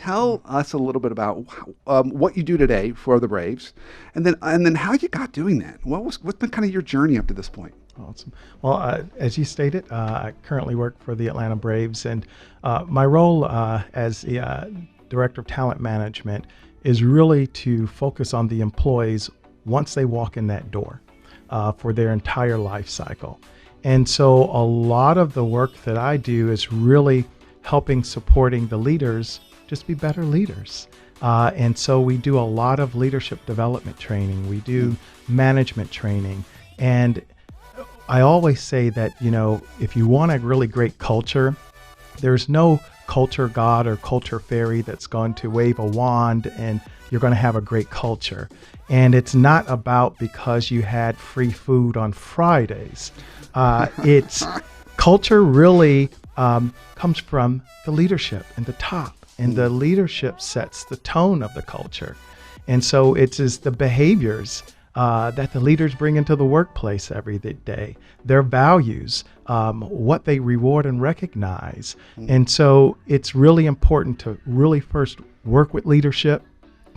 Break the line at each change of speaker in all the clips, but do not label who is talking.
tell us a little bit about what you do today for the Braves, and then how you got doing that. What's been kind of your journey up to this point?
Awesome. Well, as you stated, I currently work for the Atlanta Braves, and my role as the Director of Talent Management is really to focus on the employees once they walk in that door for their entire life cycle. And so a lot of the work that I do is really helping supporting the leaders just be better leaders. And so we do a lot of leadership development training. We do management training. And I always say that, if you want a really great culture, there's no culture god or culture fairy that's going to wave a wand and you're going to have a great culture. And it's not about because you had free food on Fridays. It's culture really comes from the leadership and the top, and the leadership sets the tone of the culture. And so it's the behaviors that the leaders bring into the workplace every day, their values, what they reward and recognize. And so it's really important to really first work with leadership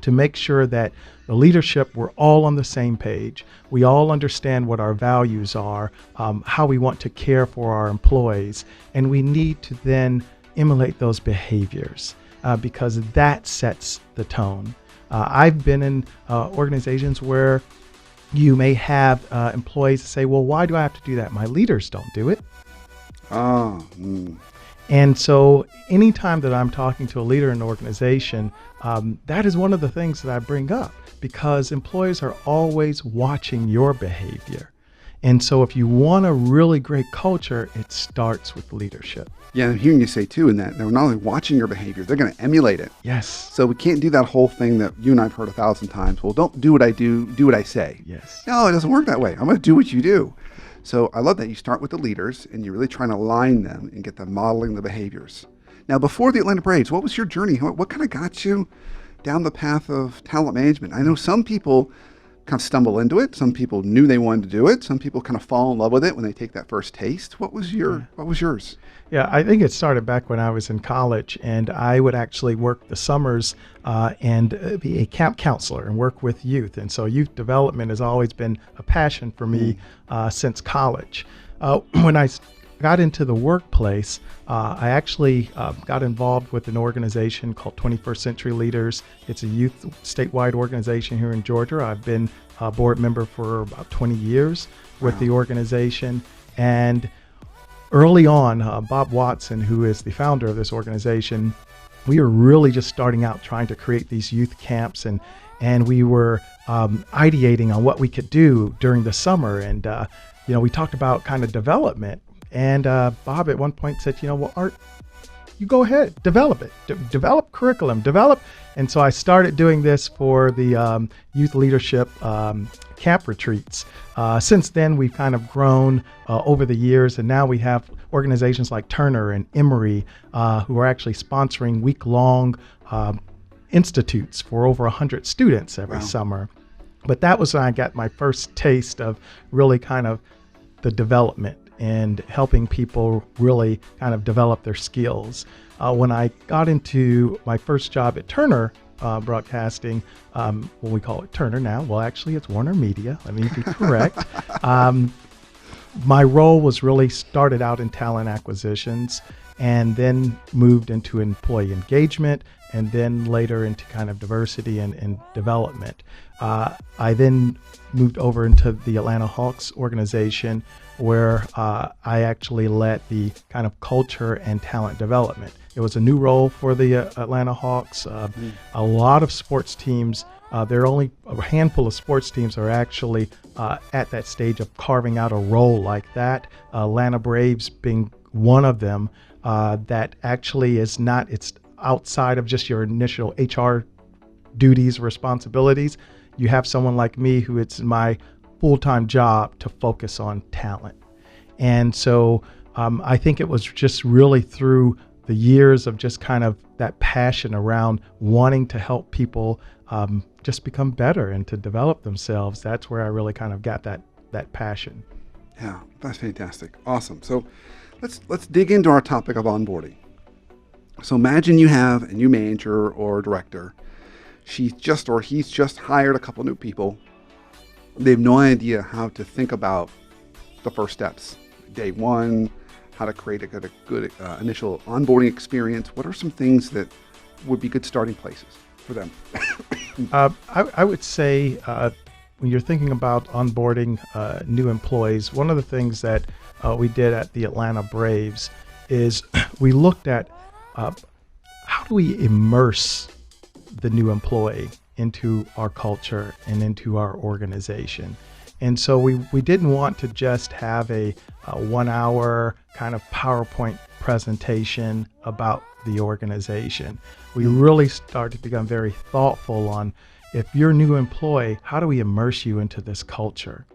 to make sure that the leadership, we're all on the same page. We all understand what our values are, how we want to care for our employees, and we need to then emulate those behaviors because that sets the tone. I've been in organizations where you may have employees say, well, why do I have to do that? My leaders don't do it. And so anytime that I'm talking to a leader in an organization, that is one of the things that I bring up because employees are always watching your behavior. And so if you want a really great culture, it starts with leadership.
Yeah, I'm hearing you say too, in that they're not only watching your behavior, they're going to emulate it.
Yes.
So we can't do that whole thing that you and I've heard 1,000 times. Well, don't do what I do what I say.
Yes.
No, it doesn't work that way. I'm going to do what you do. So I love that you start with the leaders and you're really trying to align them and get them modeling the behaviors. Now, before the Atlanta Braves, what was your journey? What kind of got you down the path of talent management? I know some people kind of stumble into it. Some people knew they wanted to do it. Some people kind of fall in love with it when they take that first taste. What was yours?
Yeah, I think it started back when I was in college, and I would actually work the summers and be a camp counselor and work with youth. And so youth development has always been a passion for me since college. When I got into the workplace, I actually got involved with an organization called 21st Century Leaders. It's a youth statewide organization here in Georgia. I've been a board member for about 20 years with the organization. And early on, Bob Watson, who is the founder of this organization, we were really just starting out trying to create these youth camps, and we were ideating on what we could do during the summer. And we talked about kind of development. And Bob at one point said, well, Art, you go ahead, develop it, develop curriculum, And so I started doing this for the youth leadership camp retreats. Since then, we've kind of grown over the years, and now we have organizations like Turner and Emory who are actually sponsoring week-long institutes for over 100 students every summer. But that was when I got my first taste of really kind of the development and helping people really kind of develop their skills. When I got into my first job at Turner Broadcasting, we call it Turner now. Well, actually, it's Warner Media. Let me be correct. My role was really started out in talent acquisitions and then moved into employee engagement and then later into kind of diversity and development. I then moved over into the Atlanta Hawks organization where I actually led the kind of culture and talent development. It was a new role for the Atlanta Hawks. A lot of sports teams, there are only a handful of sports teams are actually at that stage of carving out a role like that. Atlanta Braves being one of them that actually is not, it's outside of just your initial HR duties, responsibilities. You have someone like me who it's my full-time job to focus on talent. And so I think it was just really through the years of just kind of that passion around wanting to help people just become better and to develop themselves. That's where I really kind of got that passion.
Yeah, that's fantastic. Awesome. So let's dig into our topic of onboarding. So imagine you have a new manager or director. He's just hired a couple new people. They have no idea how to think about the first steps. Day one, how to create a good initial onboarding experience. What are some things that would be good starting places for them?
I would say when you're thinking about onboarding new employees, one of the things that we did at the Atlanta Braves is we looked at how do we immerse the new employee into our culture and into our organization. And so we didn't want to just have a 1 hour kind of PowerPoint presentation about the organization. We really started to become very thoughtful on, if you're a new employee, how do we immerse you into this culture?